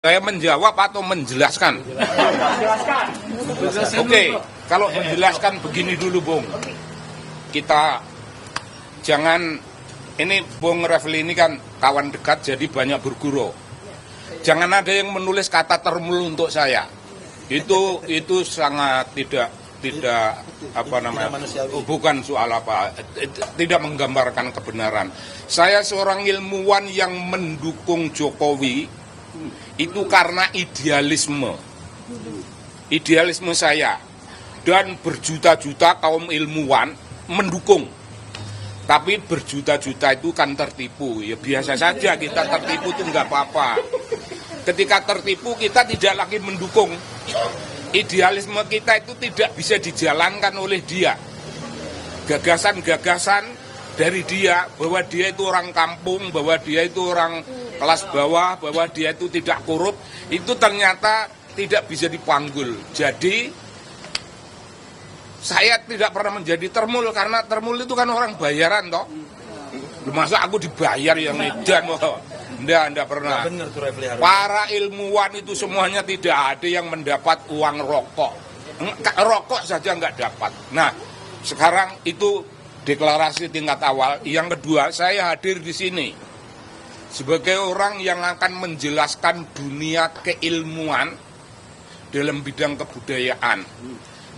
Saya menjawab atau menjelaskan? Jelaskan. Oke, kalau menjelaskan begini dulu, Bung. Kita jangan, ini Bung Refli ini kan kawan dekat jadi banyak berguru. Jangan ada yang menulis kata termul untuk saya. Itu sangat tidak apa namanya? Bukan soal apa, tidak menggambarkan kebenaran. Saya seorang ilmuwan yang mendukung Jokowi itu karena idealisme saya, dan berjuta-juta kaum ilmuwan mendukung, tapi berjuta-juta itu kan tertipu. Ya biasa saja, kita tertipu itu nggak apa-apa. Ketika tertipu kita tidak lagi mendukung. Idealisme kita itu tidak bisa dijalankan oleh dia. Gagasan-gagasan dari dia, bahwa dia itu orang kampung, bahwa dia itu orang kelas bawah, bahwa dia itu tidak korup, itu ternyata tidak bisa dipanggul. Jadi saya tidak pernah menjadi termul, karena termul itu kan orang bayaran toh. Masa aku dibayar yang edan? Enggak pernah. Para ilmuwan itu semuanya tidak ada yang mendapat uang rokok. Rokok saja nggak dapat. Nah, sekarang itu deklarasi tingkat awal. Yang kedua, saya hadir di sini sebagai orang yang akan menjelaskan dunia keilmuan dalam bidang kebudayaan.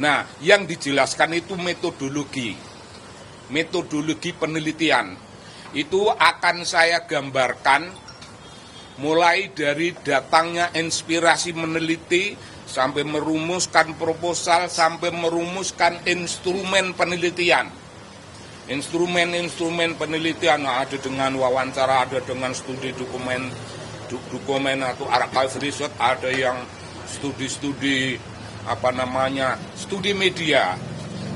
Nah, yang dijelaskan itu metodologi penelitian. Itu akan saya gambarkan mulai dari datangnya inspirasi meneliti, sampai merumuskan proposal, sampai merumuskan instrumen penelitian. Instrumen penelitian ada dengan wawancara, ada dengan studi dokumen atau archive research, ada yang studi media.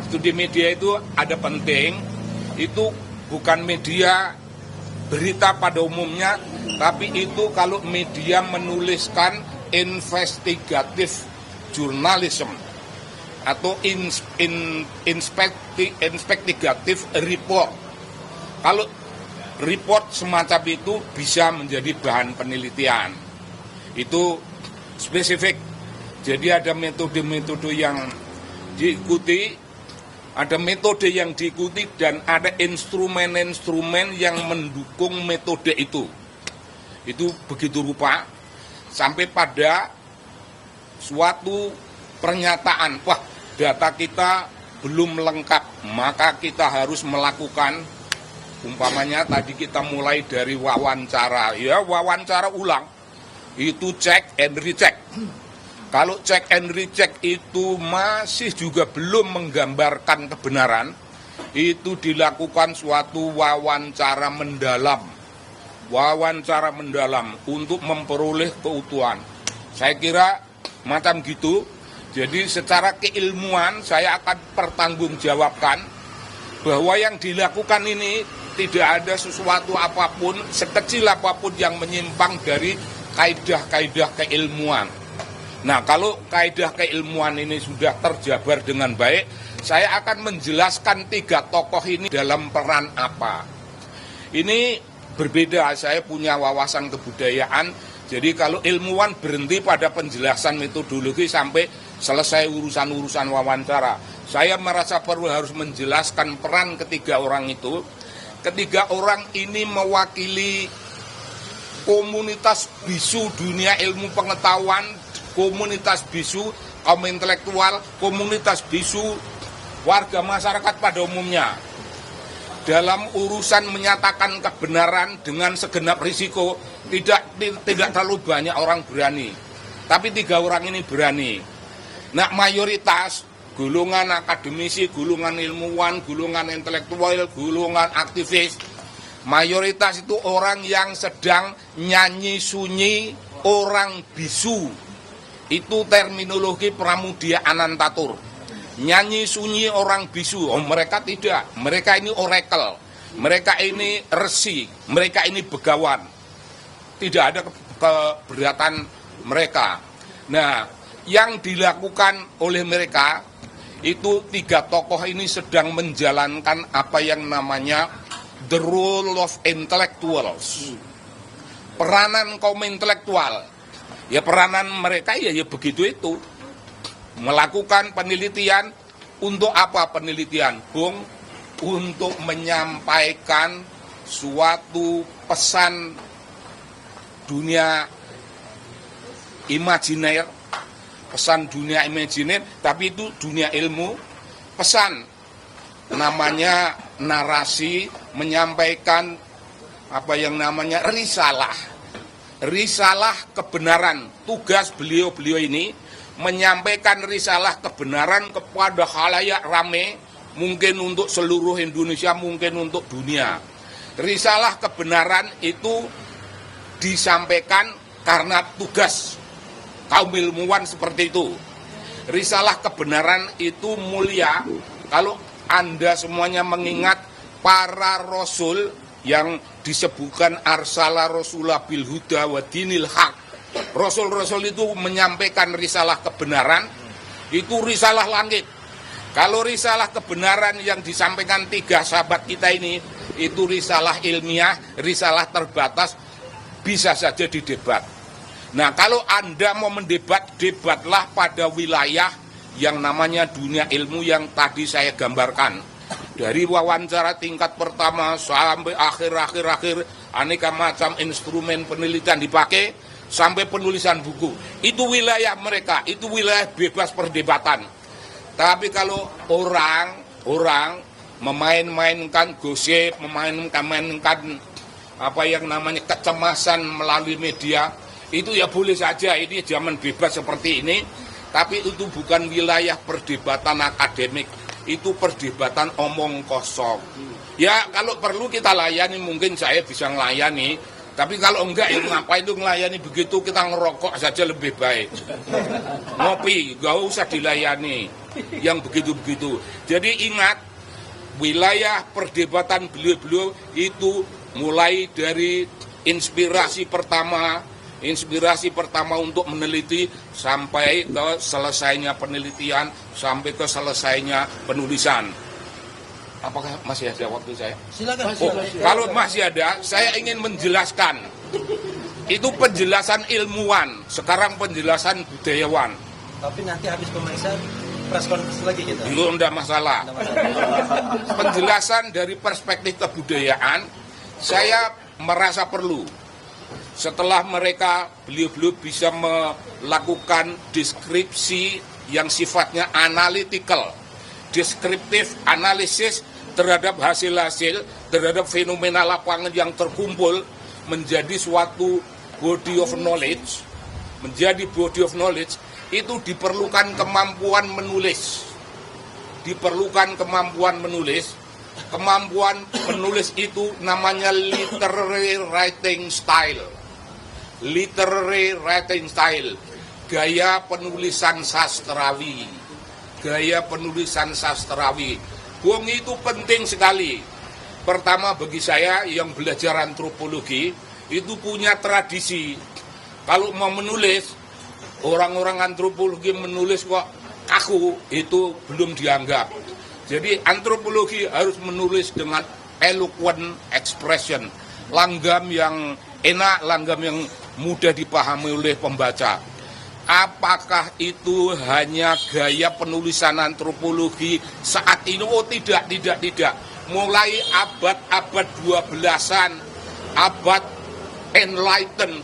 Studi media itu ada penting, itu bukan media berita pada umumnya, tapi itu kalau media menuliskan investigatif journalism atau investigatif report. Kalau report semacam itu bisa menjadi bahan penelitian. Itu spesifik. Jadi ada metode-metode yang diikuti, ada metode yang diikuti, dan ada instrumen-instrumen yang mendukung metode itu. Itu begitu rupa sampai pada suatu pernyataan, wah, data kita belum lengkap, maka kita harus melakukan, umpamanya tadi kita mulai dari wawancara, ya wawancara ulang, itu check and recheck. Kalau check and recheck itu masih juga belum menggambarkan kebenaran, itu dilakukan suatu wawancara mendalam untuk memperoleh keutuhan. Saya kira macam gitu. Jadi secara keilmuan saya akan pertanggungjawabkan bahwa yang dilakukan ini tidak ada sesuatu apapun, sekecil apapun yang menyimpang dari kaidah-kaidah keilmuan. Nah, kalau kaidah keilmuan ini sudah terjabar dengan baik, saya akan menjelaskan 3 tokoh ini dalam peran apa. Ini berbeda, saya punya wawasan kebudayaan, jadi kalau ilmuwan berhenti pada penjelasan metodologi sampai selesai urusan-urusan wawancara. Saya merasa perlu harus menjelaskan peran ketiga orang itu. Ketiga orang ini mewakili komunitas bisu dunia ilmu pengetahuan, komunitas bisu kaum intelektual, komunitas bisu warga masyarakat pada umumnya. Dalam urusan menyatakan kebenaran dengan segenap risiko, tidak terlalu banyak orang berani. Tapi 3 orang ini berani. Nah, mayoritas golongan akademisi, golongan ilmuwan, golongan intelektual, golongan aktivis, mayoritas itu orang yang sedang nyanyi sunyi, orang bisu. Itu terminologi Pramudia Anantatur. Nyanyi sunyi orang bisu. Oh, mereka tidak. Mereka ini oracle. Mereka ini resi. Mereka ini begawan. Tidak ada keberatan mereka. Nah, yang dilakukan oleh mereka itu 3 tokoh ini sedang menjalankan apa yang namanya the role of intellectuals. Peranan kaum intelektual. Ya peranan mereka ya begitu itu. Melakukan penelitian untuk apa penelitian? Bung, untuk menyampaikan suatu pesan dunia imajiner, pesan dunia imajiner, tapi itu dunia ilmu, pesan namanya narasi, menyampaikan apa yang namanya risalah kebenaran. Tugas beliau ini menyampaikan risalah kebenaran kepada khalayak rame, mungkin untuk seluruh Indonesia, mungkin untuk dunia. Risalah kebenaran itu disampaikan karena tugas kaum ilmuwan seperti itu. Risalah kebenaran itu mulia kalau Anda semuanya mengingat para rasul yang disebutkan arsala rasulah bil huda wa dinil haq. Rasul-rasul itu menyampaikan risalah kebenaran, itu risalah langit. Kalau risalah kebenaran yang disampaikan 3 sahabat kita ini, itu risalah ilmiah, risalah terbatas, bisa saja didebat. Nah, kalau Anda mau mendebat, debatlah pada wilayah yang namanya dunia ilmu yang tadi saya gambarkan. Dari wawancara tingkat pertama sampai akhir, aneka macam instrumen penelitian dipakai, sampai penulisan buku. Itu wilayah mereka, itu wilayah bebas perdebatan. Tapi kalau orang memain-mainkan gosip, memainkan apa yang namanya kecemasan melalui media, itu ya boleh saja, ini zaman bebas seperti ini, tapi itu bukan wilayah perdebatan akademik, itu perdebatan omong kosong. Ya kalau perlu kita layani, mungkin saya bisa melayani, tapi kalau enggak ya ngapa itu melayani begitu, kita ngerokok saja lebih baik. Ngopi, gak usah dilayani yang begitu-begitu. Jadi ingat, wilayah perdebatan beliau-beliau itu mulai dari inspirasi pertama untuk meneliti sampai ke selesainya penelitian, sampai ke selesainya penulisan. Apakah masih ada waktu saya? Silakan. Kalau masih ada, saya ingin menjelaskan. Itu penjelasan ilmuwan, sekarang penjelasan budayawan. Tapi nanti habis pemeriksaan press conference lagi kita. Itu enggak masalah. Penjelasan dari perspektif kebudayaan, saya merasa perlu. Setelah mereka, beliau-beliau bisa melakukan deskripsi yang sifatnya analytical, deskriptif analisis terhadap hasil-hasil, terhadap fenomena lapangan yang terkumpul menjadi suatu body of knowledge. Menjadi body of knowledge, itu diperlukan kemampuan menulis. Kemampuan menulis itu namanya literary writing style. Gaya penulisan sastrawi. Bung, itu penting sekali. Pertama, bagi saya yang belajar antropologi itu punya tradisi. Kalau mau menulis, orang-orang antropologi menulis kok kaku, itu belum dianggap. Jadi antropologi harus menulis dengan eloquent expression, langgam yang enak, langgam yang mudah dipahami oleh pembaca. Apakah itu hanya gaya penulisan antropologi saat ini? Oh tidak. Mulai abad 12-an, abad enlightened,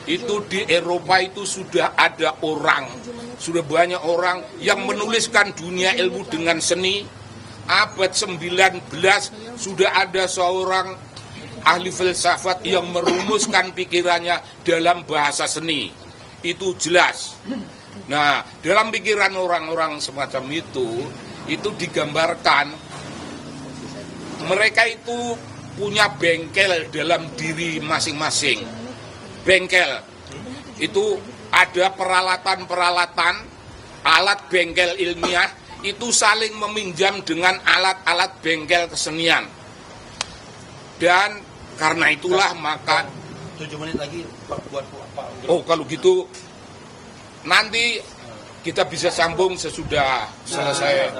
itu di Eropa itu sudah ada sudah banyak orang yang menuliskan dunia ilmu dengan seni. Abad 19 sudah ada seorang ahli filsafat yang merumuskan pikirannya dalam bahasa seni. Itu jelas. Nah, dalam pikiran orang-orang semacam itu digambarkan mereka itu punya bengkel dalam diri masing-masing. Bengkel itu ada peralatan-peralatan, alat bengkel ilmiah itu saling meminjam dengan alat-alat bengkel kesenian. Dan karena itulah maka 7 menit lagi buat Pak. Oh, kalau gitu nanti kita bisa sambung sesudah selesai.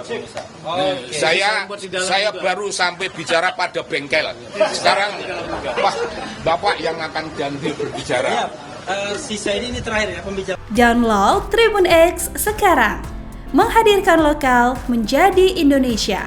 Saya baru sampai bicara pada bengkel. Sekarang Bapak yang akan ganti berbicara. sisa ini terakhir ya pembicaraan. Download Tribun X sekarang. Menghadirkan lokal menjadi Indonesia.